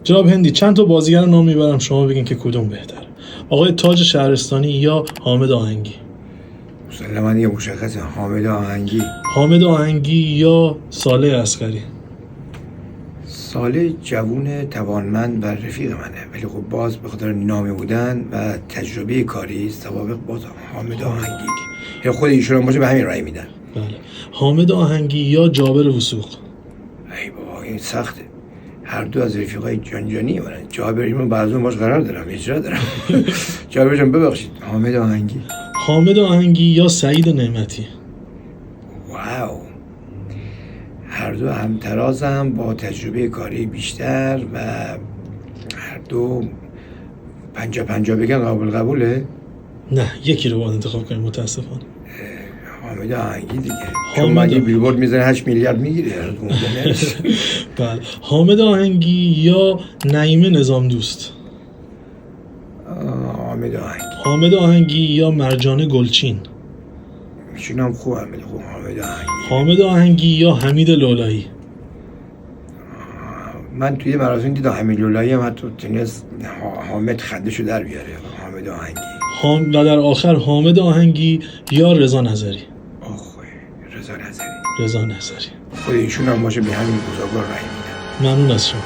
جناب هندی چند تا بازیگر نام میبرم شما بگین که کدوم بهتر، آقای تاج شهرستانی یا حامد آهنگی؟ مسلماً یه مشخصه، حامد آهنگی. حامد آهنگی یا صالح عسکری؟ صالح جوون توانمند و رفیق منه، ولی خب باز به خاطر نامی بودن و تجربه کاری سوابق باز حامد آهنگی. یا خود ایشون هم باشه به همین رأی میدن. بله. حامد آهنگی یا جابر وثوق؟ ای بابا این سخته، هر دو از رفیقای جانجانی منن. جابر من بعضون باش قرار دارم، اجرا دارم. جابر جان ببخشید، حامد آهنگی. حامد آهنگی یا سعید نعمتی؟ واو، هر دو همترازم با تجربه کاری بیشتر و هر دو 50-50 بگن قابل قبوله؟ نه، یکی رو باید انتخاب کنیم متاسفانه. حامد آهنگی دیگه، چون من یه بیلبورد میزنه 8 میلیارد میگیره. بله. حامد آهنگی یا نعیمه نظام دوست؟ حامد آهنگی. حامد آهنگی یا مرجانه گلچین؟ ایشون هم خوبه، ولی خب حامد آهنگی. حامد آهنگی یا حمید لولایی؟ من توی مراسم دیدم حمید لولایی هم حتی تونست حامد خندشو در بیاره. حامد آهنگی. و در آخر حامد آهنگی یا رضا نظری؟ رضا نظری. رضا نظری. خود ایشون هم باشه به همین گزارگاه رای میدم. ممنون از شما.